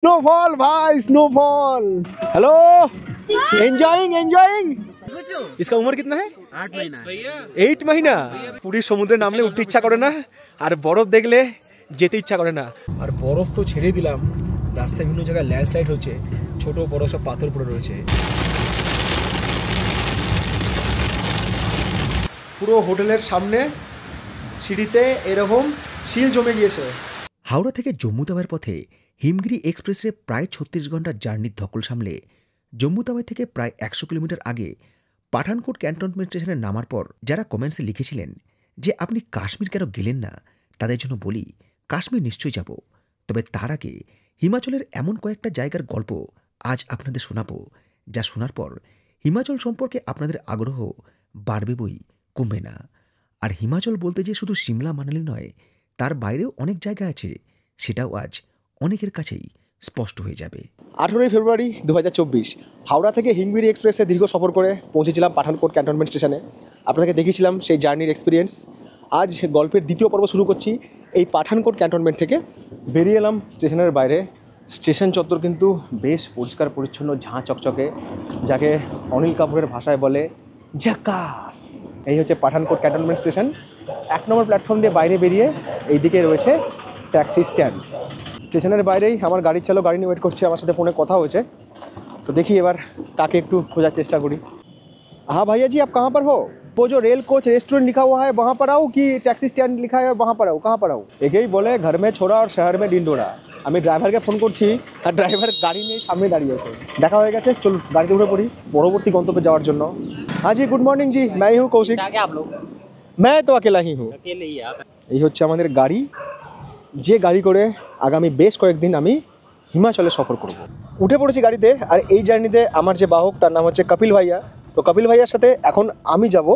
Snowfall भाई snowfall. Hello enjoying. इसका उम्र कितना है? 8 महीना। 8 महीना। पूरी সমুদ্রে নামলে উঠতে ইচ্ছা করে না, আর বরফ দেখলে যেতে ইচ্ছা করে না। আর বরফ তো ছেড়ে দিলাম, রাস্তায় বিভিন্ন জায়গায় ল্যান্ডস্লাইড হচ্ছে, ছোট বড় সব পাথর পড়ে রয়েছে। পুরো হোটেলের সামনে সিঁড়িতে এরকম শিল জমে গিয়েছে। হাওড়া থেকে জম্মু তাওয়ার পথে হিমগিরি এক্সপ্রেসে প্রায় 36 ঘন্টার জার্নির ধকল সামলে জম্মু তাওয়াই থেকে প্রায় 100 কিলোমিটার আগে পাঠানকোট ক্যান্টনমেন্ট স্টেশনে নামার পর যারা কমেন্টসে লিখেছিলেন যে আপনি কাশ্মীর কেন গেলেন না, তাদের জন্য বলি কাশ্মীর নিশ্চয়ই যাব, তবে তার আগে হিমাচলের এমন কয়েকটা জায়গার গল্প আজ আপনাদের শোনাবো, যা শোনার পর হিমাচল সম্পর্কে আপনাদের আগ্রহ বাড়বে বই কমবে না। আর হিমাচল বলতে যে শুধু সিমলা মানালি নয়, তার বাইরেও অনেক জায়গা আছে, সেটাও আজ অনেকের কাছেই স্পষ্ট হয়ে যাবে। 18 ফেব্রুয়ারি 2024 হাওড়া থেকে হিমগিরি এক্সপ্রেসে দীর্ঘ সফর করে পৌঁছেছিলাম পাঠানকোট ক্যান্টনমেন্ট স্টেশনে। আপনাদেরকে দেখিয়েছিলাম সেই জার্নির এক্সপিরিয়েন্স। আজ গল্পের দ্বিতীয় পর্ব শুরু করছি এই পাঠানকোট ক্যান্টনমেন্ট থেকে। বেরিয়ে এলাম স্টেশনের বাইরে। স্টেশন চত্বর কিন্তু বেশ পরিষ্কার পরিচ্ছন্ন, ঝাঁ চকচকে, যাকে অনিল কাপুরের ভাষায় বলে ঝাকাস। এই হচ্ছে পাঠানকোট ক্যান্টনমেন্ট স্টেশন। 1 নম্বর প্ল্যাটফর্ম দিয়ে বাইরে বেরিয়ে এইদিকে রয়েছে ট্যাক্সি স্ট্যান্ড। স্টেশনের বাইরেই আমার গাড়ির চালক গাড়ি নিয়ে ওয়েট করছে, আমার সাথে ফোনে কথা হয়েছে। তো দেখি এবার তাকে একটু খোঁজার চেষ্টা করি। हाँ भैया जी आप कहाँ पर हो? वो जो रेल कोच रेस्टोरेंट लिखा हुआ है वहाँ पर आऊँ कि टैक्सी स्टैंड लिखा है वहाँ पर आऊँ? कहाँ पर आऊँ? একেই বলে ঘর মে ছোড়া আর শহর মে ডিন্ডোরা। আমি ড্রাইভারকে ফোন করছি আর ড্রাইভার গাড়ি নিয়ে সামনে দাঁড়িয়ে আছে। দেখা হয়ে গেছে, চলুন গাড়িতে উঠে পড়ি পরবর্তী গন্তব্যে যাওয়ার জন্য। हाँ जी गुड मॉर्निंग जी, मैं ही हूँ कौशिक। मैं तो अकेला ही हूँ। এই হচ্ছে আমাদের গাড়ি, যে গাড়ি করে আগামী বেশ কয়েকদিন আমি হিমাচলে সফর করব। উঠে পড়েছি গাড়িতে। আর এই জার্নিতে আমার যে বাহক তার নাম হচ্ছে কপিল ভাইয়া। তো কপিল ভাইয়ার সাথে এখন আমি যাব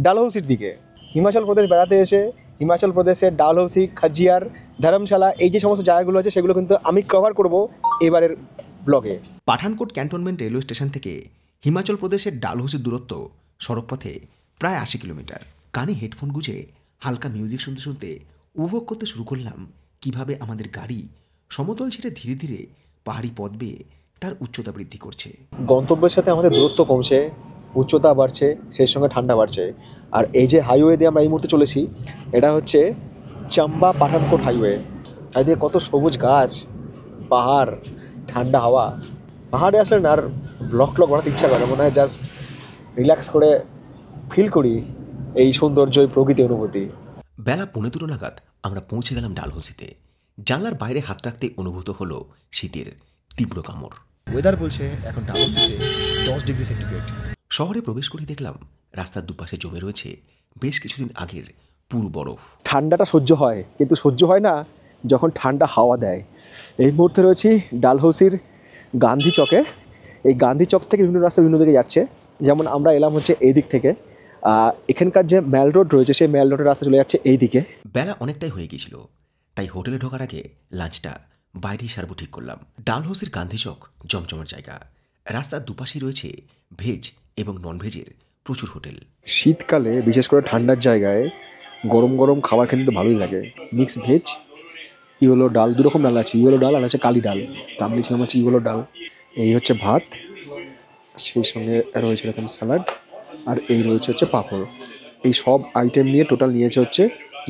ডালহৌসির দিকে। হিমাচল প্রদেশ বেড়াতে এসে হিমাচল প্রদেশের ডালহৌসি, খাজিয়ার, ধর্মশালা, এই যে সমস্ত জায়গাগুলো আছে সেগুলো কিন্তু আমি কভার করব এবারের ব্লগে। পাঠানকোট ক্যান্টনমেন্ট রেলওয়ে স্টেশন থেকে হিমাচল প্রদেশের ডালহৌসির দূরত্ব সড়কপথে প্রায় 80 কিলোমিটার। কানে হেডফোন গুঁজে হালকা মিউজিক শুনতে শুনতে উপভোগ করতে শুরু করলাম কিভাবে আমাদের গাড়ি সমতল ছেড়ে ধীরে ধীরে পাহাড়ি পথ বেয়ে তার উচ্চতা বৃদ্ধি করছে। গন্তব্যের সাথে আমাদের দূরত্ব কমছে, উচ্চতা বাড়ছে, সেই সঙ্গে ঠান্ডা বাড়ছে। আর এই যে হাইওয়ে দিয়ে আমরা এই মুহূর্তে চলেছি, এটা হচ্ছে চাম্বা পাঠানকোট হাইওয়ে। চারিদিকে কত সবুজ গাছ, পাহাড়, ঠান্ডা হাওয়া। পাহাড়ে আসলে না আর ব্লগ বানাতে ইচ্ছা করে, মনে হয় জাস্ট রিল্যাক্স করে ফিল করি এই সৌন্দর্য, এই প্রকৃতি অনুভূতি। বেলা 2:15 নাগাদ আমরা পৌঁছে গেলাম ডালহৌসিতে। জানলার বাইরে হাত রাখতে অনুভূত হলো শীতের তীব্র কামড়। ওয়েদার বলছে এখন ডালহৌসিতে 10 ডিগ্রি সেন্টিগ্রেড। শহরে প্রবেশ করে দেখলাম রাস্তার দুপাশে জমে রয়েছে বেশ কিছুদিন আগের পুরো বরফ। ঠান্ডাটা সহ্য হয়, কিন্তু সহ্য হয় না যখন ঠান্ডা হাওয়া দেয়। এই মুহূর্তে রয়েছি ডালহৌসির গান্ধী চকে। এই গান্ধী চক থেকে বিভিন্ন রাস্তা বিভিন্ন দিকে যাচ্ছে। যেমন আমরা এলাম হচ্ছে এই দিক থেকে, এখানকার যে ম্যাল রোড রয়েছে সেই ম্যাল রোডের রাস্তা চলে যাচ্ছে এই দিকে। বেলা অনেকটাই হয়ে গিয়েছিল, তাই হোটেলে ঢোকার আগে লাঞ্চটা বাইরেই সারবো ঠিক করলাম। ডালহৌসির গান্ধী চক জমজমার জায়গা। রাস্তার দুপাশেই রয়েছে ভেজ এবং নন ভেজের প্রচুর হোটেল। শীতকালে বিশেষ করে ঠান্ডার জায়গায় গরম গরম খাবার খেতে তো ভালোই লাগে। মিক্স ভেজ, ইয়েলো ডাল, দুরকম ডাল আছে, ইয়েলো ডাল আর আছে কালি ডাল। তো আমি নিয়েছিলাম হচ্ছে ইয়েলো ডাল। এই হচ্ছে ভাত, সেই সঙ্গে রয়েছে এরকম স্যালাড, আর এই রয়েছে হচ্ছে পাঁপড়। এই সব আইটেম নিয়ে টোটাল নিয়েছে হচ্ছে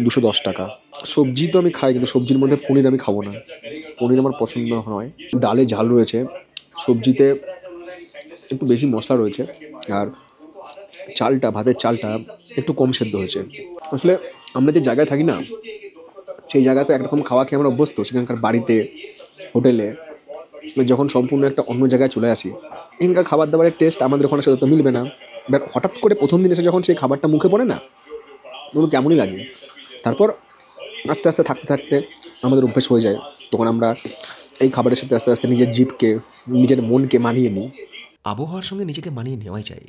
210 টাকা। সবজি তো আমি খাই, কিন্তু সবজির মধ্যে পনির আমি খাবো না, পনির আমার পছন্দ নয়। ডালে ঝাল রয়েছে, সবজিতে একটু বেশি মশলা রয়েছে, আর চালটা, ভাতের চালটা একটু কম সেদ্ধ হয়েছে। আসলে আমরা যে জায়গায় থাকি না, সেই জায়গাতে একরকম খাওয়া খেয়ে আমরা অভ্যস্ত। সেখানকার বাড়িতে, হোটেলে যখন সম্পূর্ণ একটা অন্য জায়গায় চলে আসি, এখানকার খাবার দাবারের টেস্ট আমাদের ওখানে সাথে তো মিলবে না। এবার হঠাৎ করে প্রথম দিন এসে যখন সেই খাবারটা মুখে পড়ে না, ওগুলো কেমনই লাগে। তারপর আস্তে আস্তে থাকতে থাকতে আমাদের অভ্যেস হয়ে যায়, তখন আমরা এই খাবারের সাথে আস্তে আস্তে নিজের জিভকে, নিজের মনকে মানিয়ে নিই। আবহাওয়ার সঙ্গে নিজেকে মানিয়ে নেওয়াই যায়,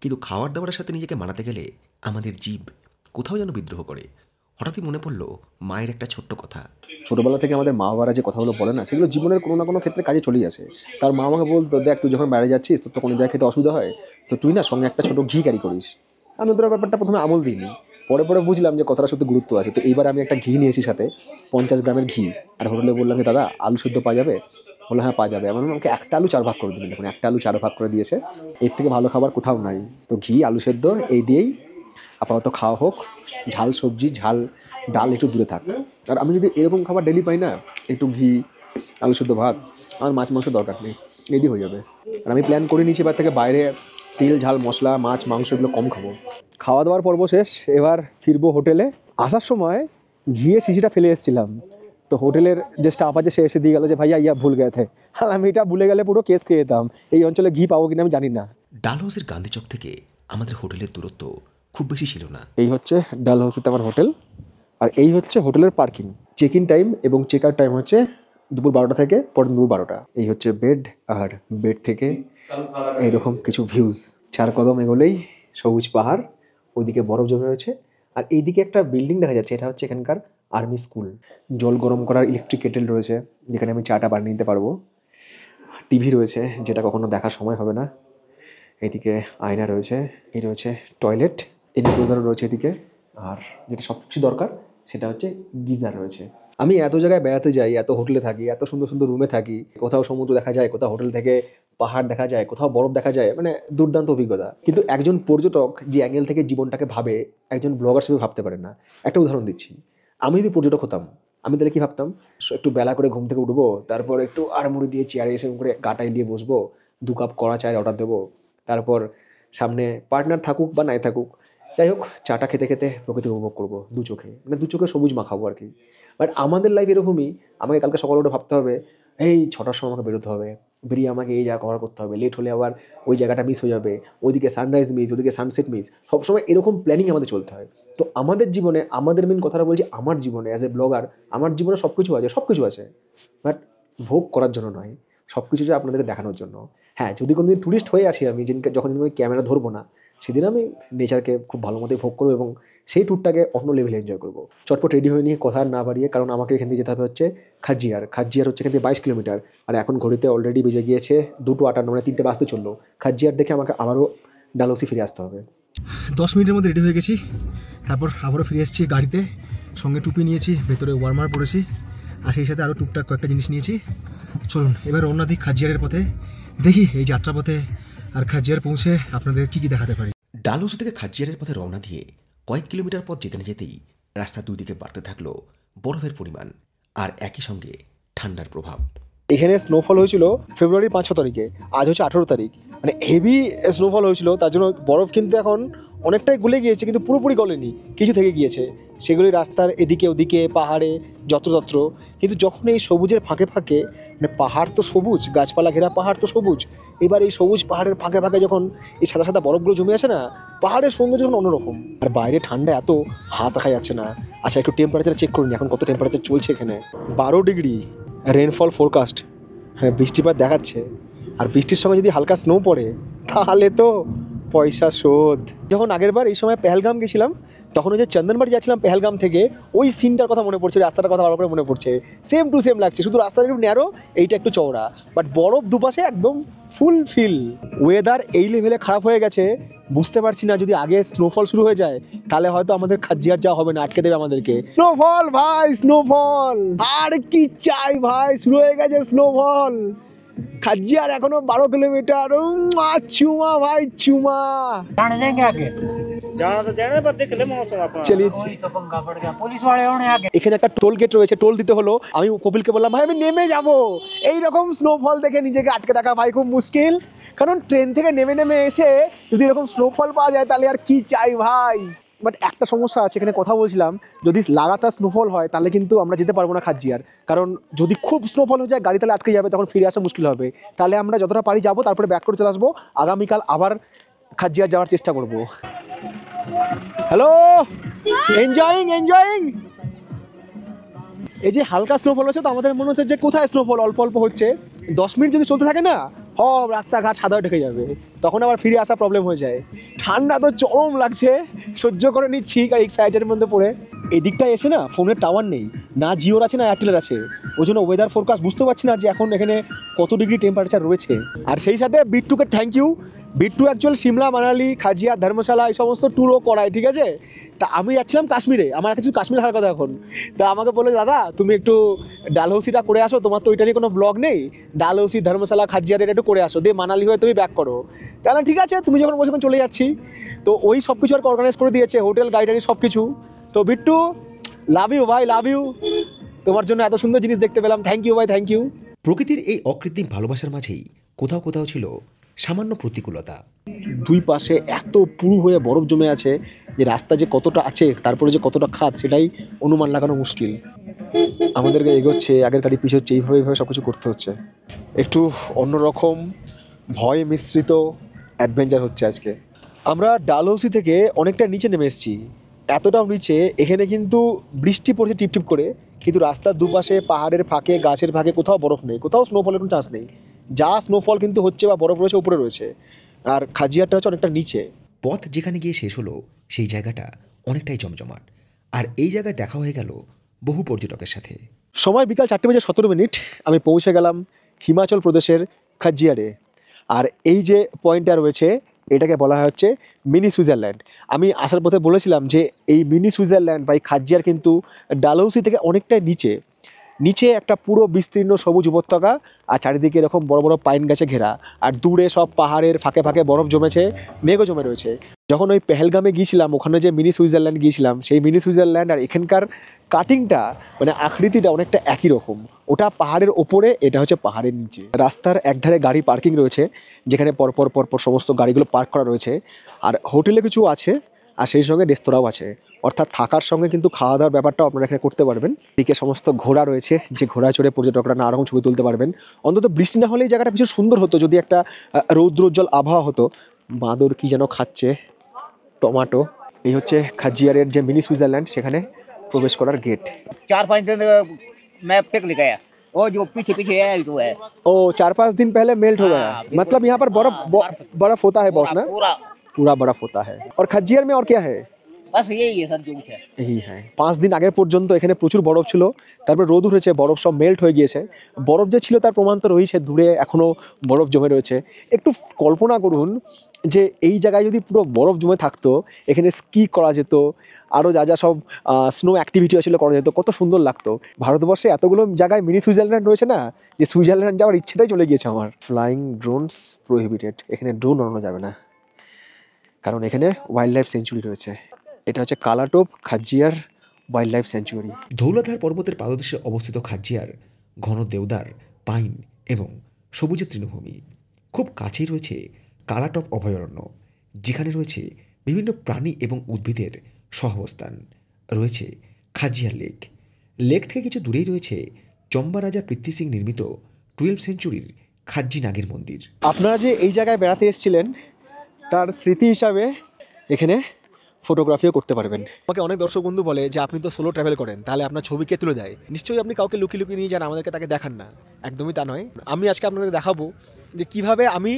কিন্তু খাওয়ার দাওয়ারের সাথে নিজেকে মানাতে গেলে আমাদের জীব কোথাও যেন বিদ্রোহ করে। হঠাৎই মনে পড়লো মায়ের একটা ছোট্ট কথা। ছোটোবেলা থেকে আমাদের মা বাবারা যে কথাগুলো বলে না, সেগুলো জীবনের কোনো না কোনো ক্ষেত্রে কাজে চলেই আসে। তার মা আমাকে বলতো, দেখ তুই যখন বাইরে যাচ্ছিস তোর তো কোনো জায়গায় খেতে অসুবিধা হয়, তো তুই না সঙ্গে একটা ছোটো ঘি ক্যারি করিস। আমি ওদের ব্যাপারটা প্রথমে আমল দিইনি, পরে পরে বুঝলাম যে কথাটা সত্যি গুরুত্ব আছে। তো এইবার আমি একটা ঘি নিয়েছি সাথে, 50 গ্রামের ঘি। আর হোটেলে বললাম যে দাদা আলু সিদ্ধ পাওয়া যাবে? বললো হ্যাঁ পাওয়া যাবে। এমন আমাকে একটা আলু 4 ভাগ করে দিলেন, দেখুন একটা আলু 4 ভাগ করে দিয়েছে। এর থেকে ভালো খাবার কোথাও নাই। তো ঘি আলু সেদ্ধ এই দিয়েই আপাতত খাওয়া হোক, ঝাল সবজি ঝাল ডাল একটু দূরে থাক। আর আমি যদি এরকম খাবার ডেলি পাই না, একটু ঘি আলু সেদ্ধ ভাত, আমার মাছ মাংস দরকার নেই, এই দিয়ে হয়ে যাবে। আর আমি প্ল্যান করে নিয়েছি এবার থেকে বাইরে তেল ঝাল মশলা মাছ মাংস এগুলো কম খাবো। খাওয়া দাওয়ার পর্ব শেষ, এবার ফিরবো হোটেলে। আসার সময় ঘিয়ে শিশিটা ফেলে এসেছিলাম, তো হোটেলের যে স্টাফ আছে সে এসে দিয়ে গেল যে ভাইয়া ইয়া ভুল গেছে। আর আমি এটা ভুলে গেলে পুরো কেস খেয়ে যেতাম। এই অঞ্চলে ঘি পাবো কিনা আমি জানি না। ডালহাউসের গান্ধীচক থেকে আমাদের হোটেলের দূরত্ব খুব বেশি ছিল না। এই হচ্ছে ডালহাউসিতে আমার হোটেল, আর এই হচ্ছে হোটেলের পার্কিং। চেক ইন টাইম এবং চেক আউট টাইম হচ্ছে দুপুর 12টা থেকে পরে দুপুর 12টা। এই হচ্ছে বেড, আর বেড থেকে এইরকম কিছু ভিউজ। 4 কদম এগোলেই সবুজ পাহাড়, ওইদিকে বরফ জমে রয়েছে। আর এইদিকে একটা বিল্ডিং দেখা যাচ্ছে, এটা হচ্ছে এখানকার আর্মি স্কুল। জল গরম করার ইলেকট্রিক কেটেল রয়েছে, যেখানে আমি চাটা বানিয়ে নিতে পারবো। টিভি রয়েছে, যেটা কখনো দেখার সময় হবে না। এইদিকে আয়না রয়েছে, এই রয়েছে টয়লেট, এনক্লোজারও রয়েছে এদিকে। আর যেটা সবচেয়ে দরকার সেটা হচ্ছে গিজার রয়েছে। আমি এত জায়গায় বেড়াতে যাই, এত হোটেলে থাকি, এত সুন্দর সুন্দর রুমে থাকি, কোথাও সমুদ্র দেখা যায়, কোথাও হোটেল থেকে পাহাড় দেখা যায়, কোথাও বরফ দেখা যায়, মানে দুর্দান্ত অভিজ্ঞতা। কিন্তু একজন পর্যটক যে অ্যাঙ্গেল থেকে জীবনটাকে ভাবে, একজন ব্লগার হিসেবে ভাবতে পারে না। একটা উদাহরণ দিচ্ছি, আমি যদি পর্যটক হতাম, আমি তাহলে কী ভাবতাম? একটু বেলা করে ঘুম থেকে উঠবো, তারপর একটু আড়মুড়ি দিয়ে চেয়ারে এসে করে গাটা এলিয়ে বসবো, 2 কাপ কড়া চায়ের অর্ডার দেবো, তারপর সামনে পার্টনার থাকুক বা নাই থাকুক, যাই হোক চাটা খেতে খেতে প্রকৃতি উপভোগ করবো দু চোখে, মানে 2 চোখে সবুজ মাখাবো আর কি। বাট আমাদের লাইফ এরকমই, আমাকে কালকে সকালে উঠে ভাবতে হবে এই 6টার সময় আমাকে বেরোতে হবে, বেরিয়ে আমাকে এই জায়গা কভার করতে হবে, লেট হলে আবার ওই জায়গাটা মিস হয়ে যাবে, ওইদিকে সানরাইজ মিস, ওইদিকে সানসেট মিস, সবসময় এরকম প্ল্যানিং আমাদের চলতে হয়। তো আমাদের জীবনে, আমাদের মেন কথাটা বলছি, আমার জীবনে অ্যাজ এ ব্লগার আমার জীবনে সব কিছু আছে, বাট ভোগ করার জন্য নয়, সব কিছু যে আপনাদেরকে দেখানোর জন্য। হ্যাঁ, যদি কোনোদিন ট্যুরিস্ট হয়ে আসি আমি, যখন আমি ক্যামেরা ধরবো না, সেদিন আমি নেচারকে খুব ভালো মতোই ভোগ করবো এবং সেই ট্যুরটাকে অন্য লেভেলে এনজয় করবো। চটপট রেডি হয়ে নিয়ে কথা না বাড়িয়ে, কারণ আমাকে এখান থেকে যেতে হবে হচ্ছে খাজিয়ার হচ্ছে এখান থেকে 22 কিলোমিটার। আর এখন ঘড়িতে অলরেডি বেজে গিয়েছে 2:58, মানে 3টে বাজতে চললো। খাজিয়ার দেখে আমাকে আবারও ডালহৌসি ফিরে আসতে হবে। 10 মিনিটের মধ্যে রেডি হয়ে গেছি, তারপর আবারও ফিরে এসেছি গাড়িতে। সঙ্গে টুপি নিয়েছি, ভেতরে ওয়ার্মার পরেছি, আর সেই সাথে আরও টুকটাক কয়েকটা জিনিস নিয়েছি। চলুন এবার রওনা দিই খাজিয়ারের পথে। দেখি এই যাত্রাপথে আর খাজিয়ার পৌঁছে আপনাদের কী কী দেখাতে পারি। ডালহাউসি থেকে খাজিয়ারের পথে রওনা দিয়ে কয়েক কিলোমিটার পথ যেতে না যেতেই রাস্তার দুই দিকে বাড়তে থাকলো বরফের পরিমাণ আর একই সঙ্গে ঠান্ডার প্রভাব। এখানে স্নোফল হয়েছিল ফেব্রুয়ারি 5-6 তারিখে, আজ হচ্ছে 18 তারিখ, মানে হেভি স্নোফল হয়েছিল। তার জন্য বরফ কিন্তু এখন অনেকটাই গলে গিয়েছে, কিন্তু পুরোপুরি গলেনি, কিছু থেকে গিয়েছে। সেগুলি রাস্তার এদিকে ওদিকে পাহাড়ে যত্রতত্র। কিন্তু যখন এই সবুজের ফাঁকে ফাঁকে, মানে পাহাড় তো সবুজ, গাছপালা ঘেরা পাহাড় তো সবুজ, এবার এই সবুজ পাহাড়ের ফাঁকে ফাঁকে যখন এই সাদা সাদা বরফগুলো জমে আসে না, পাহাড়ের সৌন্দর্য যখন অন্যরকম। আর বাইরে ঠান্ডা এত, হাত রাখা যাচ্ছে না। আচ্ছা একটু টেম্পারেচার চেক করুন, এখন কত টেম্পারেচার চলছে এখানে। 12 ডিগ্রি, রেনফল ফোরকাস্ট, হ্যাঁ বৃষ্টিপাত দেখাচ্ছে। আর বৃষ্টির সঙ্গে যদি হালকা স্নো পড়ে তাহলে তো পয়সা শোধ। যখন আগেরবার এই সময় পেহেলগাম গেছিলাম, তখন ওই যে চন্দনবাড়ি যাচ্ছিলাম পেহেলগাম থেকে, ওই সিনটার কথা মনে পড়ছে, রাস্তাটার কথা ভালো করে মনে পড়ছে। সেম টু সেম লাগছে, শুধু রাস্তাটা একটু ন্যারো, এইটা একটু চওড়া, বাট বরফ দুপাশে একদম ফুল ফিল। ওয়েদার এই লেভেলে খারাপ হয়ে গেছে, বুঝতে পারছি না যদি আগে স্নোফল শুরু হয়ে যায় তাহলে হয়তো আমাদের খাজিয়ার যাওয়া হবে না, আটকে দেবে আমাদেরকে। স্নোফল ভাই, স্নোফল, আর কি চাই ভাই, শুরু হয়ে গেছে স্নোফল। খাজিয়ার এখনো 12 কিলোমিটার, চুমা ভাই চুমা। जाने देंगे आगे, जाना तो देना पर देख ले मौसम अपना। চলিয়ে वही तो पंगा पड़ गया, पुलिस वाले होने आगे। এখানে একটা টোল গেট রয়েছে, টোল দিতে হলো। আমি কপিলকে বললাম ভাই আমি নেমে যাব, এইরকম স্নোফল দেখে নিজেকে আটকে রাখা ভাই খুব মুশকিল। কারণ ট্রেন থেকে নেমে নেমে এসে যদি এরকম স্নোফল পাওয়া যায় তাহলে আর কি চাই ভাই। বাট একটা সমস্যা আছে, এখানে কথা বলছিলাম, যদি লাগাতার স্নোফল হয় তাহলে কিন্তু আমরা যেতে পারবো না খাজিয়ার। কারণ যদি খুব স্নোফল হয়ে যায় গাড়ি তাহলে আটকে যাবে, তখন ফিরে আসা মুশকিল হবে। তাহলে আমরা যতটা পারি যাবো, তারপরে ব্যাক করে চলে আসবো, আগামীকাল আবার খাজিয়ার যাওয়ার চেষ্টা করবো। Hello, enjoying. এই যে হালকা স্নোফল হচ্ছে, তো আমাদের মনে হচ্ছে যে কোথায় স্নোফল, অল্প অল্প হচ্ছে। 10 মিনিট যদি চলতে থাকে না, সব রাস্তাঘাট সাদা ঢেকে যাবে, তখন আবার ফিরে আসা প্রবলেম হয়ে যায়। ঠান্ডা তো চরম লাগছে, সহ্য করে নিচ্ছি আর এক্সাইটেডের মধ্যে পড়ে। এদিকটায় এসে না ফোনের টাওয়ার নেই, না জিওর আছে না এয়ারটেলের আছে, ওই জন্য ওয়েদার ফোরকাস্ট বুঝতে পারছি না যে এখন এখানে কত ডিগ্রি টেম্পারেচার রয়েছে। আর সেই সাথে বিট্টুকে thank you, Bittu actual Shimla, Manali, Khajjiar, Dharamshala এই সমস্ত ট্যুরও করায়, ঠিক আছে। তা আমি যাচ্ছিলাম কাশ্মীরে, আমার কিছু কাশ্মীর হওয়ার কথা এখন। তা আমাকে বললো দাদা তুমি একটু ডালহৌসিটা করে আসো, তোমার তো ওইটা নিয়ে কোনো ব্লগ নেই, ডালহৌসি, ধর্মশালা, খাজিয়ার একটু করে আসো, দিয়ে মানালি হয়ে তুমি ব্যাক করো। তাহলে ঠিক আছে, তুমি যখন বলছো চলে যাচ্ছি। তো ওই সব কিছু আর অর্গানাইজ করে দিয়েছে, হোটেল, গাইডারি সব কিছু। তো বিট্টু, লাভ ইউ ভাই, লাভ ইউ। তোমার জন্য এত সুন্দর জিনিস দেখতে পেলাম, থ্যাংক ইউ ভাই, থ্যাংক ইউ। প্রকৃতির এই অকৃত্রিম ভালোবাসার মাঝেই কোথাও কোথাও ছিল সামান্য প্রতিকূলতা। দুই পাশে এত পুরু হয়ে বরফ জমে আছে যে রাস্তা যে কতটা আছে, তারপরে যে কতটা খাত, সেটাই অনুমান লাগানো মুশকিল। আমাদেরকে এগোচ্ছে, আগের গাড়ি পিছু হচ্ছে, এইভাবে সব কিছু করতে হচ্ছে। একটু অন্যরকম ভয় মিশ্রিত অ্যাডভেঞ্চার হচ্ছে আজকে। আমরা ডালহৌসি থেকে অনেকটা নিচে নেমে এসেছি, এতটাও নিচে, এখানে কিন্তু বৃষ্টি পড়ছে টিপটিপ করে, কিন্তু রাস্তার দুপাশে পাহাড়ের ফাঁকে, গাছের ফাঁকে কোথাও বরফ নেই, কোথাও স্নোফলের কোনো চান্স নেই। যা স্নোফল কিন্তু হচ্ছে বা বরফ রয়েছে উপরে রয়েছে, আর খাজিয়ারটা হচ্ছে অনেকটা নিচে। পথ যেখানে গিয়ে শেষ হলো সেই জায়গাটা অনেকটাই জমজমাট, আর এই জায়গায় দেখা হয়ে গেল বহু পর্যটকের সাথে। সময় বিকাল 4:17। আমি পৌঁছে গেলাম হিমাচল প্রদেশের খাজিয়ারে। আর এই যে পয়েন্টটা রয়েছে, এটাকে বলা হয় হচ্ছে মিনি সুইজারল্যান্ড। আমি আসার পথে বলেছিলাম যে এই মিনি সুইজারল্যান্ড বা এই খাজিয়ার কিন্তু ডালহৌসি থেকে অনেকটাই নিচে। নিচে একটা পুরো বিস্তীর্ণ সবুজ উপত্যকা, আর চারিদিকে এরকম বড় বড় পাইন গাছে ঘেরা, আর দূরে সব পাহাড়ের ফাঁকে ফাঁকে বরফ জমেছে, মেঘও জমে রয়েছে। যখন ওই পেহেলগামে গিয়েছিলাম, ওখানে যে মিনি সুইজারল্যান্ড গিয়েছিলাম, সেই মিনি সুইজারল্যান্ড আর এখানকার কাটিংটা মানে আকৃতিটা অনেকটা একই রকম। ওটা পাহাড়ের ওপরে, এটা হচ্ছে পাহাড়ের নিচে। রাস্তার একধারে গাড়ি পার্কিং রয়েছে, যেখানে পরপর পরপর সমস্ত গাড়িগুলো পার্ক করা রয়েছে, আর হোটেলে কিছু আছে, আর সেই সঙ্গে রেস্তোরাঁও আছে। অর্থাৎ থাকার সঙ্গে কিন্তু খাওয়া দাওয়ার ব্যাপারটাও আপনারা এখানে করতে পারবেন। এদিকে সমস্ত ঘোড়া রয়েছে, যে ঘোড়া চড়ে পর্যটকরা নানা রকম ছবি তুলতে পারবেন। অন্তত বৃষ্টি না হলে এই জায়গাটা ভীষণ সুন্দর হতো, যদি একটা রৌদ্রোজ্জ্বল আবহাওয়া হতো। বাঁদর কি যেন খাচ্ছে, টমাটো। এই হচ্ছে খাজিয়ারের যে মিনি সুইজারল্যান্ড, সেখানে প্রবেশ করার গেট। 4-5 दिन मैं पिक लेके आया। वो जो पीछे पीछे है जो है ओ 4-5 दिन पहले मेल्ट हो गया, हाँ, बिल्कुल। मतलब यहाँ पर बर्फ होता है बहुत ना, पूरा पूरा बर्फ होता है। और खजियार में और क्या है? बस यही है सर जो कुछ है। এই হ্যাঁ, 5 দিন আগে পর্যন্ত এখানে প্রচুর বরফ ছিল, তারপর রোদ উঠেছে, বরফ সব মেল্ট হয়ে গিয়েছে। বরফ যে ছিল তার প্রমাণ তো রয়েছে, দূরে এখনও বরফ জমে রয়েছে। একটু কল্পনা করুন যে এই জায়গায় যদি পুরো বরফ জমে থাকতো, এখানে স্কি করা যেত, আরও যা যা সব স্নো অ্যাক্টিভিটি ছিল করা যেত, কত সুন্দর লাগতো। ভারতবর্ষে এতগুলো জায়গায় মিনি সুইজারল্যান্ড রয়েছে না, যে সুইজারল্যান্ড যাওয়ার ইচ্ছেটাই চলে গিয়েছে আমার। ফ্লাইং ড্রোনস প্রোহিবিটেড, এখানে ড্রোন ওড়ানো যাবে না, কারণ এখানে ওয়াইল্ড লাইফ সেঞ্চুরি রয়েছে। এটা হচ্ছে কালাটোপ খাজিয়ার ওয়াইল্ড লাইফ স্যাঞ্চুয়ারি। ধৌলাধার পর্বতের পাদদেশে অবস্থিত খাজিয়ার ঘন দেওদার, পাইন এবং সবুজের তৃণভূমি। খুব কাছেই রয়েছে কালাটপ অভয়ারণ্য, যেখানে রয়েছে বিভিন্ন প্রাণী এবং উদ্ভিদের সহাবস্থান। রয়েছে খাজিয়ার লেক। লেক থেকে কিছু দূরেই রয়েছে চম্বা রাজা পৃথ্বী সিং নির্মিত 12th সেঞ্চুরির খাজ্জি নাগের মন্দির। আপনারা যে এই জায়গায় বেড়াতে এসেছিলেন, তার স্মৃতি হিসাবে এখানে ফটোগ্রাফিও করতে পারবেন। আমাকে অনেক দর্শক বন্ধু বলে যে আপনি তো সোলো ট্রাভেল করেন, তাহলে আপনার ছবি কে তুলে দেয়? নিশ্চয়ই আপনি কাউকে লুকিয়ে লুকিয়ে নিয়ে যান, আমাদেরকে তাকে দেখান না। একদমই তা নয়। আমি আজকে আপনাদের দেখাবো যে কিভাবে আমি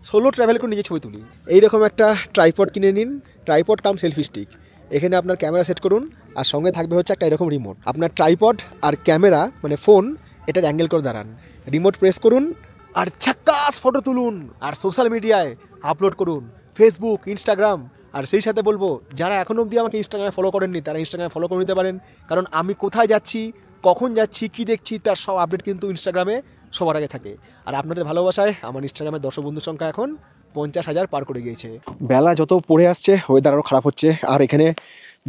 সোলো ট্রাভেল করে নিজে ছবি তুলি। এইরকম একটা ট্রাইপড কিনে নিন, ট্রাইপড কাম সেলফি স্টিক। এখানে আপনার ক্যামেরা সেট করুন, আর সঙ্গে থাকবে হচ্ছে একটা এরকম রিমোট। আপনার ট্রাইপড আর ক্যামেরা মানে ফোন, এটার অ্যাঙ্গেল করে দাঁড়ান, রিমোট প্রেস করুন, আর ঝাক্কাস ফটো তুলুন, আর সোশ্যাল মিডিয়ায় আপলোড করুন, ফেসবুক, ইনস্টাগ্রাম। আর সেই সাথে বলবো, যারা এখনও অবধি আমাকে ইনস্টাগ্রামে ফলো করেননি, তারা ইনস্টাগ্রামে ফলো করে নিতে পারেন। কারণ আমি কোথায় যাচ্ছি, কখন যাচ্ছি, কী দেখছি, তার সব আপডেট কিন্তু ইনস্টাগ্রামে সবার আগে থাকে। আর আপনাদের ভালোবাসায় আমার ইনস্টাগ্রামের দর্শক বন্ধুর সংখ্যা এখন 50,000 পার করে গিয়েছে। বেলা যত পড়ে আসছে, ওয়েদার আরও খারাপ হচ্ছে, আর এখানে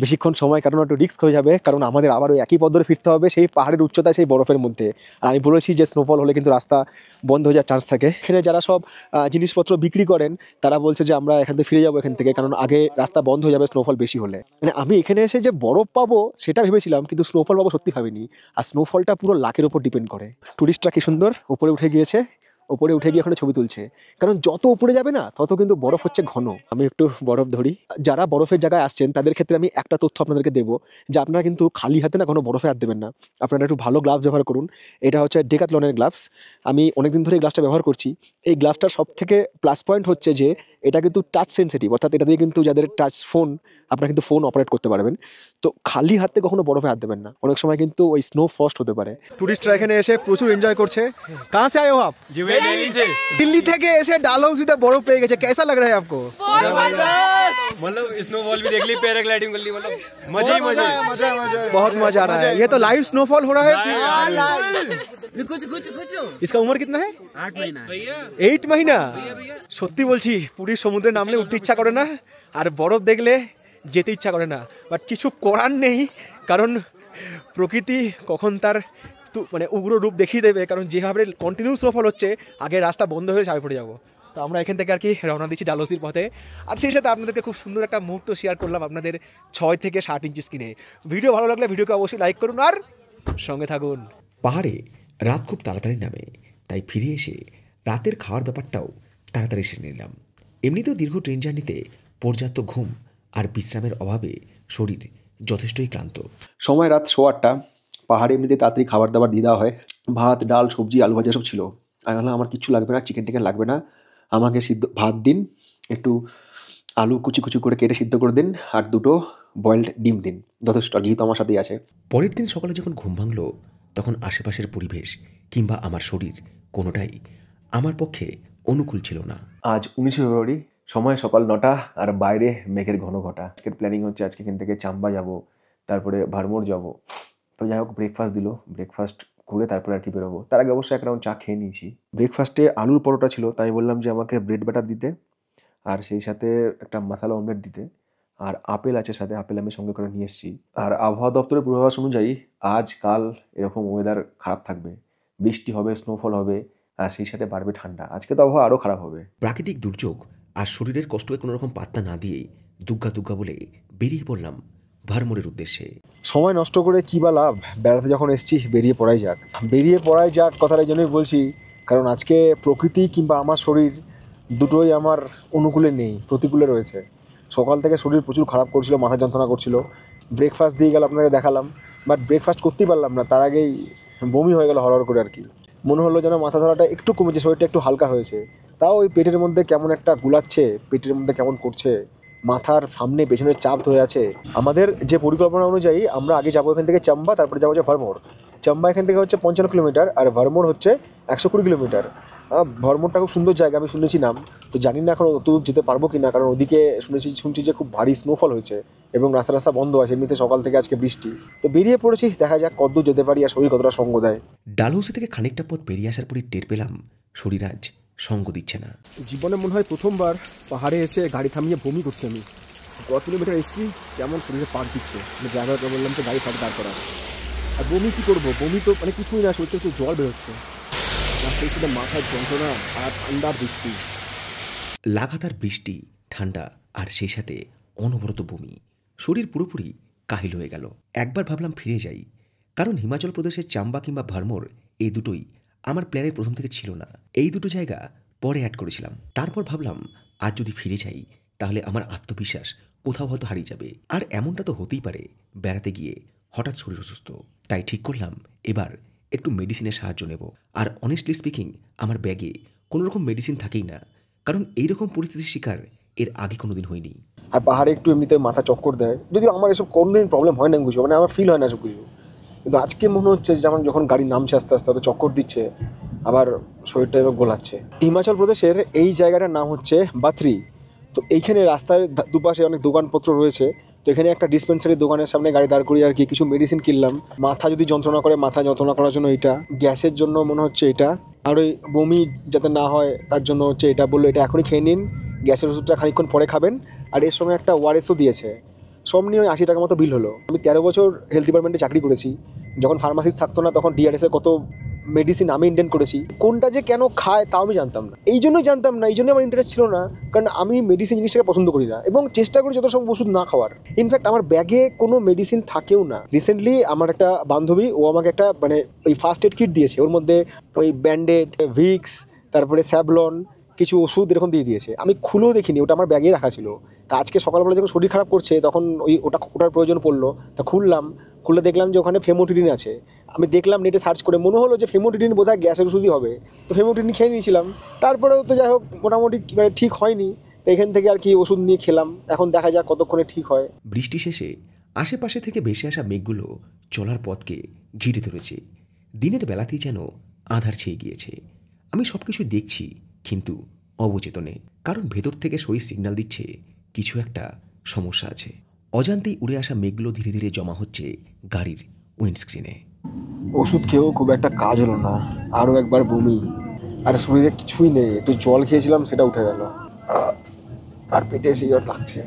বেশিক্ষণ সময় কাটানো একটু রিস্ক হয়ে যাবে, কারণ আমাদের আবার ওই একই পথ ধরে ফিরতে হবে, সেই পাহাড়ের উচ্চতায়, সেই বরফের মধ্যে। আর আমি বলেছি যে স্নোফল হলে কিন্তু রাস্তা বন্ধ হয়ে যাওয়ার চান্স থাকে। এখানে যারা সব জিনিসপত্র বিক্রি করেন, তারা বলছে যে আমরা এখান থেকে ফিরে যাবো এখান থেকে, কারণ আগে রাস্তা বন্ধ হয়ে যাবে স্নোফল বেশি হলে। মানে আমি এখানে এসে যে বরফ পাবো সেটা ভেবেছিলাম, কিন্তু স্নোফল পাবো সত্যি ভাবিনি। আর স্নোফলটা পুরো লাকের ওপর ডিপেন্ড করে। টুরিস্টরা কি সুন্দর উপরে উঠে গিয়েছে, উপরে উঠে গিয়ে ওখানে ছবি তুলছে, কারণ যত উপরে যাবে না তত কিন্তু বরফ হচ্ছে ঘন। আমি একটু বরফ ধরি। যারা বরফের জায়গায় আসছেন তাদের ক্ষেত্রে আমি একটা তথ্য আপনাদেরকে দেবো, যে আপনারা কিন্তু খালি হাতে না কোনো বরফে হাত দেবেন না। আপনারা একটু ভালো গ্লাভস ব্যবহার করুন। এটা হচ্ছে ডেকাথলনের গ্লাভস। আমি অনেকদিন ধরে এই গ্লাভসটা ব্যবহার করছি। এই গ্লাভসটার সব থেকে প্লাস পয়েন্ট হচ্ছে যে এটা কিন্তু টাচ সেন্সিটিভ, অর্থাৎ এটা দিয়ে কিন্তু যাদের টাচ ফোন আপনারা কিন্তু ফোন অপারেট করতে পারবেন। তো খালি হাতে কখনো বরফে হাত দেবেন না, অনেক সময় কিন্তু ওই স্নো ফ্রস্ট হতে পারে। টুরিস্টরা এখানে এসে প্রচুর এনজয় করছে। কাহা সে আয়ে হো আপ? দিল্লি থেকে এসে ডালহৌসিতে বরফ পেয়ে গেছে, कैसा लग रहा है आपको? मतलब स्नोफॉल भी देख ली, पैराग्लाइडिंग कर ली, मतलब मजा ही मजा है। बहुत मजा आ रहा है। ये तो लाइव स्नोफॉल हो रहा है। इसका उम्र कितना है? 8 महीना। সত্যি বলছি পুরীর সমুদ্রে নামলে উঠতে ইচ্ছা করে না, আর বরফ দেখলে যেতে ইচ্ছা করে না, বাট কিছু করার নেই, কারণ প্রকৃতি কখন তার মানে উগ্র রূপ দেখিয়ে দেবে। কারণ যেভাবে কন্টিনিউ স্নোফল হচ্ছে, আগে রাস্তা বন্ধ হয়ে চাপে পড়ে যাবো। তো আমরা এখান থেকে আর কি রওনা দিচ্ছি ডালহৌসির পথে। আর সেই সাথে আপনাদেরকে খুব সুন্দর একটা মুহূর্ত শেয়ার করলাম আপনাদের 6 থেকে 7 ইঞ্চি স্ক্রিনে। ভিডিও ভালো লাগলে ভিডিওকে অবশ্যই লাইক করুন আর সঙ্গে থাকুন। পাহাড়ে রাত খুব তাড়াতাড়ি নামে, তাই ফিরে এসে রাতের খাওয়ার ব্যাপারটাও তাড়াতাড়ি সেরে নিলাম। এমনিতেও দীর্ঘ ট্রেন জার্নিতে পর্যাপ্ত ঘুম আর বিশ্রামের অভাবে শরীর যথেষ্টই ক্লান্ত। সময় রাত 8:15। পাহাড়ে এমনিতে তাড়াতাড়ি খাবার দাবার দিয়ে দেওয়া হয়, ভাত ডাল সবজি আলু ভাজা সব ছিল। আমি বললাম আমার কিচ্ছু লাগবে না, চিকেন টিকেন লাগবে না, আমাকে সিদ্ধ ভাত দিন, একটু আলু কুচি কুচি করে কেটে সিদ্ধ করে দিন, আর 2টো বয়েলড ডিম দিন, যথেষ্ট। আর ঘি তো আমার সাথেই আছে। পরের দিন সকালে যখন ঘুম ভাঙল, তখন আশেপাশের পরিবেশ কিংবা আমার শরীর কোনোটাই আমার পক্ষে অনুকূল ছিল না। আজ 19 ফেব্রুয়ারি, সময় সকাল 9টা, আর বাইরে মেঘের ঘন ঘটা। আজকের প্ল্যানিং হচ্ছে আজকে এখান থেকে চাম্বা যাব, তারপরে ভারমোর যাব। তো যাই হোক, ব্রেকফাস্ট দিল, ব্রেকফাস্ট করে তারপরে আর কি বেরোবো। তার আগে অবশ্যই এক রাউন্ড চা খেয়ে নিয়েছি। ব্রেকফাস্টে আলুর পরোটা ছিল, তাই বললাম যে আমাকে ব্রেড বাটার দিতে, আর সেই সাথে একটা মশালা অমলেট দিতে, আর আপেল আছে সাথে, আপেল আমি সঙ্গে করে নিয়ে এসেছি। আর আবহাওয়া দপ্তরের পূর্বাভাস অনুযায়ী আজ কাল এরকম ওয়েদার খারাপ থাকবে, বৃষ্টি হবে, স্নোফল হবে, আর সেই সাথে বাড়বে ঠান্ডা। আজকে তো আবহাওয়া আরও খারাপ হবে। প্রাকৃতিক দুর্যোগ আর শরীরের কষ্টকে কোনো রকম পাত্তা না দিয়েই দুগ্গা দুগ্গা বলে বেরিয়ে পড়লাম ভারমোরের উদ্দেশ্যে। সময় নষ্ট করে কী বা লাভ, বেড়াতে যখন এসেছি বেরিয়ে পড়াই যাক। বেরিয়ে পড়াই যাক কথাটা এই জন্যই বলছি, কারণ আজকে প্রকৃতি কিংবা আমার শরীর দুটোই আমার অনুকূলে নেই, প্রতিকূলে রয়েছে। সকাল থেকে শরীর প্রচুর খারাপ করছিল, মাথা যন্ত্রণা করছিল। ব্রেকফাস্ট দিয়ে গেল, আপনাকে দেখালাম, বাট ব্রেকফাস্ট করতেই পারলাম না, তার আগেই বমি হয়ে গেল হড়হড় করে আর কি। মনে হলো যেন মাথা ধরাটা একটু কমেছে, শরীরটা একটু হালকা হয়েছে, তাও ওই পেটের মধ্যে কেমন একটা গুলাচ্ছে, পেটের মধ্যে কেমন করছে, মাথার সামনে পেছনের চাপ ধরে আছে। আমাদের যে পরিকল্পনা অনুযায়ী আমরা আগে যাবো এখান থেকে চাম্বা, তারপরে যাবো যে ভারমোর। চাম্বা এখান থেকে হচ্ছে 55 কিলোমিটার, আর ভারমোর হচ্ছে 120 কিলোমিটার। ভারমোরটা খুব সুন্দর জায়গা, আমি শুনেছি নাম, তো জানি না এখন অত যেতে পারবো কি না, কারণ ওদিকে শুনছি যে খুব ভারী স্নোফল হয়েছে এবং রাস্তা বন্ধ আছে, এমনিতে সকাল থেকে আজকে বৃষ্টি। তো বেরিয়ে পড়েছি, দেখা যাক কতদূর যেতে পারি আর শরীর কতটা সঙ্গ দেয়। ডালহৌসি থেকে খানিকটা পথ বেরিয়ে আসার পরই টের পেলাম শরীর আজ সঙ্গ দিচ্ছে না। জীবনে মনে হয় প্রথমবার পাহাড়ে এসে গাড়ি থামিয়ে বমি করছি আমি। 1 কিলোমিটার এসেছি, কেমন শরীরে পাক দিচ্ছে। আমি ড্রাইভারকে বললাম যে গাড়ি সাইডে দাঁড় করা। আর বমি কী করবো, বমি তো মানে কিছুই না, শরীর থেকে জল বেরোচ্ছে, আর সেই সাথে মাথায় যন্ত্রণা আর ঠান্ডা বৃষ্টি। লাগাতার বৃষ্টি, ঠান্ডা আর সেই সাথে অনবরত বমি, শরীর পুরোপুরি কাহিল হয়ে গেল। একবার ভাবলাম ফিরে যাই, কারণ হিমাচল প্রদেশের চাম্বা কিংবা ভারমোর এই দুটোই আমার প্ল্যানের প্রথম থেকে ছিল না। এই দুটো জায়গা পরে অ্যাড করেছিলাম। তারপর ভাবলাম আজ যদি ফিরে যাই তাহলে আমার আত্মবিশ্বাস কোথাও হয়তো হারিয়ে যাবে, আর এমনটা তো হতেই পারে বেড়াতে গিয়ে হঠাৎ শরীর অসুস্থ। তাই ঠিক করলাম এবার একটু মেডিসিনের সাহায্য নেব। আর অনেস্টলি স্পিকিং, আমার ব্যাগে কোনো রকম মেডিসিন থাকেই না, কারণ এইরকম পরিস্থিতির শিকার এর আগে কোনোদিন হয়নি। আর পাহাড়ে একটু এমনিতে মাথা চক্কর দেয়, যদিও আমার এসব কোনোদিন প্রবলেম হয় না কিছু, মানে আমার ফিল হয় না এসব কিছু। কিন্তু আজকে মনে হচ্ছে যেমন যখন গাড়ি নামছে আস্তে আস্তে হয়তো চক্কর দিচ্ছে, আবার শরীরটা এবার গোলাচ্ছে। হিমাচল প্রদেশের এই জায়গাটার নাম হচ্ছে বাথরি। তো এইখানে রাস্তার দুপাশে অনেক দোকানপত্র রয়েছে, তো এখানে একটা ডিসপেন্সারি দোকানের সামনে গাড়ি দাঁড় করিয়ে আর কি কিছু মেডিসিন কিনলাম। মাথা যদি যন্ত্রণা করে, মাথা যন্ত্রণা করার জন্য এটা, গ্যাসের জন্য মনে হচ্ছে এটা, আর ওই বমি যাতে না হয় তার জন্য হচ্ছে এটা। বললো এটা এখনই খেয়ে নিন, গ্যাসের ওষুধটা খানিকক্ষণ পরে খাবেন, আর এর সঙ্গে একটা ওআরএসও দিয়েছে। সব নিয়ে ওই 80 টাকা মতো বিল হলো। আমি 13 বছর হেলথ ডিপার্টমেন্টে চাকরি করেছি, যখন ফার্মাসিস্ট থাকতো না তখন ডিআরএসের কত মেডিসিন আমি ইন্টেন্ট করেছি। কোনটা যে কেন খায় তাও আমি জানতাম না, এই জন্যই আমার ইন্টারেস্ট ছিল না, কারণ আমি মেডিসিন জিনিসটাকে পছন্দ করি না এবং চেষ্টা করি যত সব ওষুধ না খাওয়ার। ইনফ্যাক্ট আমার ব্যাগে কোনো মেডিসিন থাকেও না। রিসেন্টলি আমার একটা বান্ধবী, ও আমাকে একটা মানে ওই ফার্স্ট এড কিট দিয়েছে, ওর মধ্যে ওই ব্যান্ডেড, ভিক্স, তারপরে স্যাভলন, কিছু ওষুধ এরকম দিয়ে দিয়েছে। আমি খুলেও দেখিনি, ওটা আমার ব্যাগেই রাখা ছিল। তা আজকে সকালবেলা যখন শরীর খারাপ করছে তখন ওটার প্রয়োজন পড়লো, তা খুলে দেখলাম যে ওখানে ফেমোটিডিন আছে। আমি দেখলাম নেটে সার্চ করে, মনে হলো যে ফেমোটিডিন বোধহয় গ্যাসের ওষুধই হবে, তো ফেমোটিডিন খেয়ে নিয়েছিলাম। তারপরেও তো যাই হোক মোটামুটি মানে ঠিক হয়নি, তো এখান থেকে আর কি ওষুধ নিয়ে খেলাম, এখন দেখা যাক কতক্ষণে ঠিক হয়। বৃষ্টি শেষে আশেপাশে থেকে ভেসে আসা মেঘগুলো চলার পথকে ঘিরে ধরেছে। দিনের বেলাতেই যেন আঁধার ছেয়ে গিয়েছে। আমি সব কিছু দেখছি, কিন্তু অবচেতনে, কারণ ভেতর থেকে শরীর সিগন্যাল দিচ্ছে কিছু একটা সমস্যা আছে। অজান্তেই উড়ে আসা মেঘগুলো ধীরে ধীরে জমা হচ্ছে গাড়ির উইন্ডস্ক্রিনে। ওষুধ খেয়েও খুব একটা কাজ হলো না, আরও একবার বমি, আর শরীরে কিছুই নেই। একটু জল খেয়েছিলাম, সেটা উঠে গেল, আর পেটে সেই লাগছে।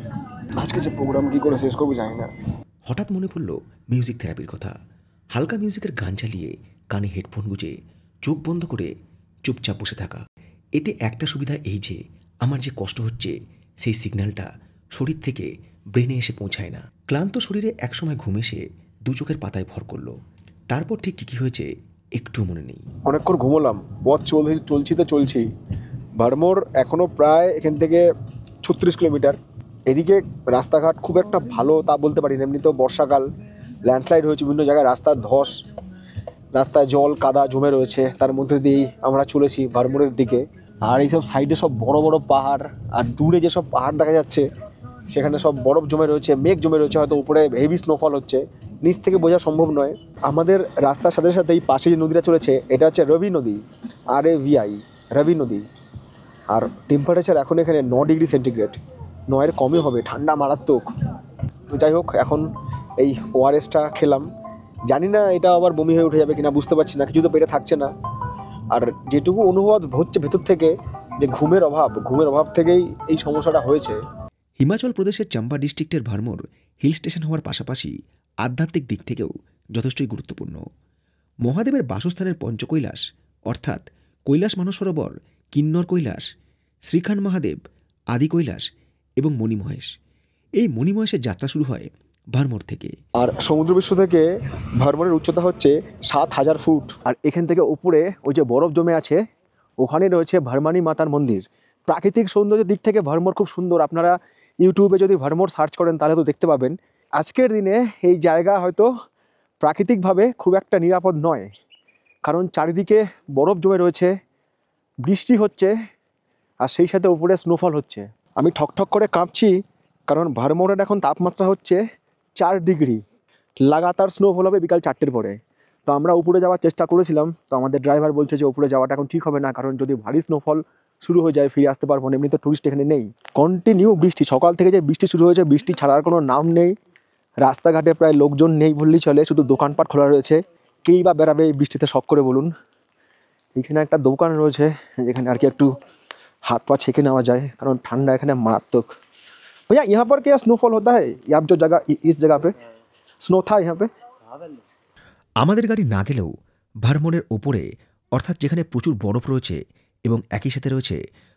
আজকে যে প্রোগ্রাম কী করে শেষ করবো জানি না। হঠাৎ মনে পড়ল মিউজিক থেরাপির কথা। হালকা মিউজিকের গান চালিয়ে কানে হেডফোন গুঁজে চোখ বন্ধ করে চুপচাপ বসে থাকা। এতে একটা সুবিধা এই যে আমার যে কষ্ট হচ্ছে সেই সিগন্যালটা শরীর থেকে ব্রেনে এসে পৌঁছায় না। ক্লান্ত শরীরে একসময় ঘুম এসে দু চোখের পাতায় ভর করলো। তারপর ঠিক কী হয়েছে একটু মনে নেই। অনেকক্ষণ ঘুমোলাম, পথ চলছি। ভারমোর এখনও প্রায় এখান থেকে 36 কিলোমিটার। এদিকে রাস্তাঘাট খুব একটা ভালো তা বলতে পারি না, এমনি তো বর্ষাকাল, ল্যান্ডস্লাইড হয়েছে বিভিন্ন জায়গায়, রাস্তার ধস, রাস্তায় জল কাদা জমে রয়েছে। তার মধ্যে দিয়েই আমরা চলেছি ভারমোরের দিকে। আর এইসব সাইডে সব বড় বড় পাহাড়, আর দূরে যেসব পাহাড় দেখা যাচ্ছে সেখানে সব বরফ জমে রয়েছে, মেঘ জমে রয়েছে, হয়তো উপরে হেভি স্নোফল হচ্ছে, নিচ থেকে বোঝা সম্ভব নয়। আমাদের রাস্তার সাথে সাথে এই পাশে যে নদীটা চলেছে এটা হচ্ছে রবি নদী, RAVI, রবি নদী। আর টেম্পারেচার এখন এখানে 9 ডিগ্রি সেন্টিগ্রেড, 9-এর কমই হবে, ঠান্ডা মারাত্মক। তো যাই হোক, এখন এই ORSটা খেলাম, জানি না এটা আবার বমি হয়ে উঠে যাবে কিনা, বুঝতে পারছি না, কিছু তো পেটে থাকছে না। আর যেটুকু অনুভব হচ্ছে ভেতর থেকে যে ঘুমের অভাব থেকেই এই সমস্যাটা হয়েছে। হিমাচল প্রদেশের চম্বা ডিস্ট্রিক্টের ভারমোর হিল স্টেশন হওয়ার পাশাপাশি আধ্যাত্মিক দিক থেকেও যথেষ্টই গুরুত্বপূর্ণ। মহাদেবের বাসস্থানের পঞ্চকৈলাস অর্থাৎ কৈলাস মানসরোবর, কিন্নর কৈলাস, শ্রীখান মহাদেব, আদি কৈলাস এবং মণিমহেশ। এই মণিমহেশের যাত্রা শুরু হয় ভারমোর থেকে। আর সমুদ্র বিশ্ব থেকে ভারমোরের উচ্চতা হচ্ছে 7000 ফুট। আর এখান থেকে উপরে ওই যে বরফ জমে আছে ওখানে রয়েছে ভারমানি মাতার মন্দির। প্রাকৃতিক সৌন্দর্যের দিক থেকে ভারমোর খুব সুন্দর। আপনারা ইউটিউবে যদি ভারমোর সার্চ করেন তাহলে তো দেখতে পাবেন। আজকের দিনে এই জায়গা হয়তো প্রাকৃতিকভাবে খুব একটা নিরাপদ নয়, কারণ চারিদিকে বরফ জমে রয়েছে, বৃষ্টি হচ্ছে, আর সেই সাথে উপরে স্নোফল হচ্ছে। আমি ঠকঠক করে কাঁপছি, কারণ ভারমোরের এখন তাপমাত্রা হচ্ছে 4 ডিগ্রি। লাগাতার স্নোফল হবে বিকাল 4টের পরে। তো আমরা উপরে যাওয়ার চেষ্টা করেছিলাম, তো আমাদের ড্রাইভার বলছে যে উপরে যাওয়াটা এখন ঠিক হবে না, কারণ যদি ভারী স্নোফল শুরু হয়ে যায় ফিরে আসতে পারবো না। এমনি তো টুরিস্ট এখানে নেই, কন্টিনিউ বৃষ্টি, সকাল থেকে যে বৃষ্টি শুরু হয়েছে, বৃষ্টি ছাড়ার কোনো নাম নেই। রাস্তাঘাটে প্রায় লোকজন নেই বললেই চলে, শুধু দোকানপাট খোলা রয়েছে। কেই বা বেরাবে এই বৃষ্টিতে শখ করে বলুন। এখানে একটা দোকান রয়েছে যেখানে আর কি একটু हाथ पा छेके नेওয়া যায়, কারণ ঠান্ডা এখানে মারাত্মক। भैया यहाँ पर क्या स्नोफॉल होता है? आप जो जगह इस जगह पे स्नो था यहाँ पे? আমাদের গাড়ি না গেলেও ভারমোরের ওপরে অর্থাৎ যেখানে প্রচুর বরফ রয়েছে এবং একই সাথে রয়েছে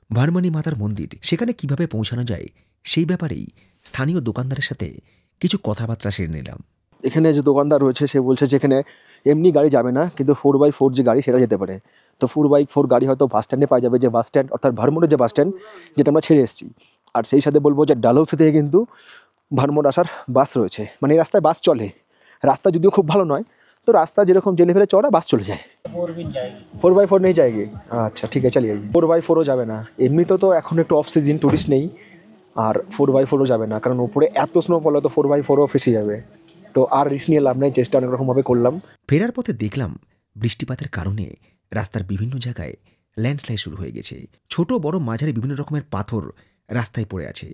ভারমানি মাতার মন্দির, সেখানে কিভাবে পৌঁছানো যায় সেই ব্যাপারেই স্থানীয় দোকানদারের সাথে কিছু কথাবার্তা সেরে নিলাম। এখানে যে দোকানদার রয়েছে সে বলছে যেখানে এমনি গাড়ি যাবে না, কিন্তু 4x4 যে গাড়ি সেটা যেতে পারে। তো 4x4 গাড়ি হয়তো বাস স্ট্যান্ডে পাওয়া যাবে, যে বাস স্ট্যান্ড অর্থাৎ ভারমোরের যে বাস স্ট্যান্ড যেটা আমরা ছেড়ে এসেছি। আর সেই সাথে বলবো যে ডালহৌসি থেকে কিন্তু ভারমোর আসার বাস রয়েছে, মানে এই রাস্তায় বাস চলে। রাস্তা যদিও খুব ভালো নয়, তো রাস্তা যেরকম যে লেভেলে চড়া বাস চলে যায়। 4x4 নেই যায়গে, আচ্ছা ঠিক আছে চালিয়ে 4x4ও যাবে না। এমনিতে তো এখন একটু অফ সিজন, টুরিস্ট নেই, আর 4x4ও যাবে না, কারণ উপরে এত স্নোফল হয়তো 4x4ও ফেসে যাবে। তো আর রিস্ক নিয়ে লাভ নেই, চেষ্টা অনেক রকমভাবে করলাম। ফেরার পথে দেখলাম বৃষ্টিপাতের কারণে রাস্তার বিভিন্ন জায়গায় ল্যান্ডস্লাইড শুরু হয়ে গেছে। ছোট বড় মাঝারি বিভিন্ন রকমের পাথর রাস্তায় পড়ে আছে।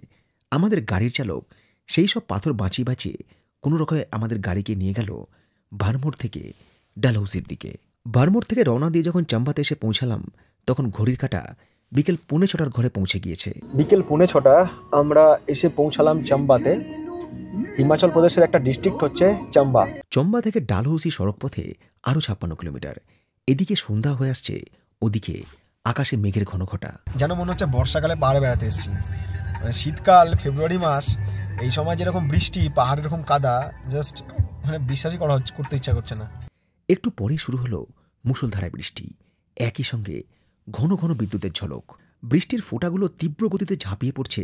আমাদের গাড়ির চালক সেই সব পাথর বাঁচিয়ে বাঁচিয়ে কোনো রকমে আমাদের গাড়িকে নিয়ে গেল ভারমোর থেকে ডালহৌসির দিকে। ভারমোর থেকে রওনা দিয়ে যখন চাম্বাতে এসে পৌঁছালাম তখন ঘড়ির কাঁটা বিকেল 5:45 ঘরে পৌঁছে গিয়েছে। বিকেল 5:45 আমরা এসে পৌঁছালাম চাম্বাতে। হিমাচল প্রদেশের একটা ডিস্ট্রিক্ট হচ্ছে চাম্বা। চম্বা থেকে ডালহৌসি সড়কপথে আরও 56 কিলোমিটার। এদিকে সন্ধ্যা হয়ে আসছে, ওদিকে আকাশে মেঘের ঘনঘটা। যেন মনে হচ্ছে বর্ষাকালে পাহাড়ে বেড়াতে এসেছি। মানে শীতকাল, ফেব্রুয়ারি মাস, এই সময় যেরকম বৃষ্টি, পাহাড় এরকম কাদা, জাস্ট মানে বিশ্বাসই করতে ইচ্ছা করছে না। একটু পরেই শুরু হলো মুষলধারায় বৃষ্টি, একই সঙ্গে ঘন ঘন বিদ্যুতের ঝলক। বৃষ্টির ফোঁটাগুলো তীব্র গতিতে ঝাঁপিয়ে পড়ছে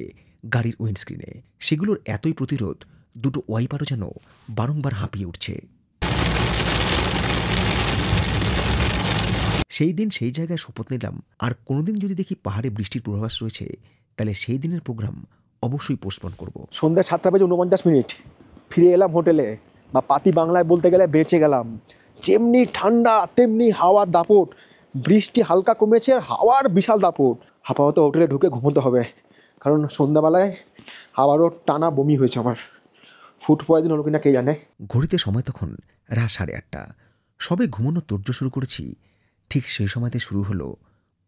গাড়ির উইন্ডস্ক্রিনে। সেগুলোর এতই প্রতিরোধ, দুটো ওয়াইপারও যেন বারংবার হাঁপিয়ে উঠছে। সেই দিন সেই জায়গায় শপথ নিলাম, আর কোনোদিন যদি দেখি পাহাড়ে বৃষ্টির পূর্বাভাস রয়েছে তাহলে সেই দিনের প্রোগ্রাম অবশ্যই পোস্টপোন করব। সন্ধ্যা 7:49 ফিরে এলাম হোটেলে, বা পাতি বাংলায় বলতে গেলে বেঁচে গেলাম। যেমনি ঠান্ডা তেমনি হাওয়ার দাপট, বৃষ্টি হালকা কমেছে, হাওয়ার বিশাল দাপট। আপাতত হোটেলে ঢুকে ঘুমোতে হবে, কারণ সন্ধ্যাবেলায় আবারও টানা বমি হয়েছে আমার। ফুড পয়জন হলো কিনা কে জানে। ঘড়িতে সময় তখন রাত 8:30। সবে ঘুমানোর তোড়জো শুরু করেছি, ঠিক সেই সময়তে শুরু হলো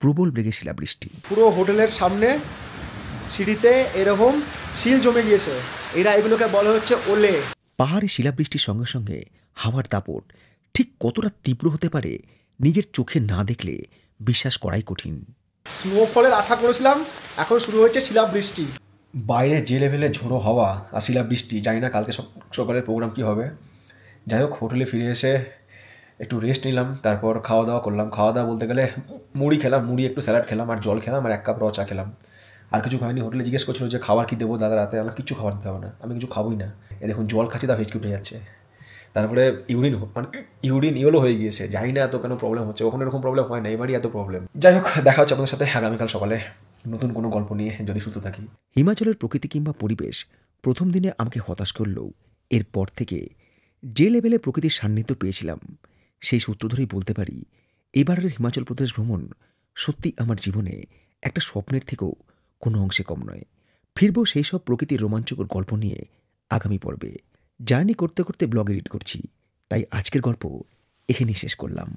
প্রবল বেগে শিলাবৃষ্টি। পুরো হোটেলের সামনে সিঁড়িতে এরকম শিল জমে গিয়েছে, এগুলোকে বলা হচ্ছে ওলে। পাহাড়ে শিলাবৃষ্টির সঙ্গে সঙ্গে হাওয়ার দাপট ঠিক কতটা তীব্র হতে পারে নিজের চোখে না দেখলে বিশ্বাস করাই কঠিন। স্নোফলের আশা করেছিলাম, এখন শুরু হয়েছে শিলাবৃষ্টি। বাইরে যে লেভেলে ঝোড়ো হাওয়া আর শিলাবৃষ্টি, জানি না কালকে সকালের প্রোগ্রাম কী হবে। যাই হোক, হোটেলে ফিরে এসে একটু রেস্ট নিলাম, তারপর খাওয়া দাওয়া করলাম। খাওয়া দাওয়া বলতে গেলে মুড়ি খেলাম, মুড়ি একটু স্যালাড খেলাম আর জল খেলাম আর 1 কাপ র চা খেলাম। আর কিছু খাইনি। হোটেলে জিজ্ঞেস করছিল যে খাবার কী দেবো দাদা রাতে, আমার কিছু খাবার দিতে হবে না, আমি কিছু খাবোই না। দেখুন জল খাচ্ছি তা ভেজকে উঠে যাচ্ছে, তারপরে ইউরিন ইয়েলো হয়ে গিয়েছে। জানি না এত কেন প্রবলেম হচ্ছে, ওখানে এরকম প্রবলেম হয় না, এবারই এত প্রবলেম। যাই হোক, দেখা হচ্ছে আপনাদের সাথে আগামীকাল সকালে নতুন কোনো গল্প নিয়ে, যদি সুস্থ থাকি। হিমাচলের প্রকৃতি কিংবা পরিবেশ প্রথম দিনে আমাকে হতাশ করলেও এরপর থেকে যে লেভেলে প্রকৃতির সান্নিধ্য পেয়েছিলাম, সেই সূত্র ধরেই বলতে পারি এবারের হিমাচল প্রদেশ ভ্রমণ সত্যি আমার জীবনে একটা স্বপ্নের থেকেও কোনো অংশে কম নয়। ফিরব সেই সব প্রকৃতির রোমাঞ্চকর গল্প নিয়ে আগামী পর্বে। জার্নি করতে করতে ব্লগ এডিট করছি, তাই আজকের গল্প এখানেই শেষ করলাম।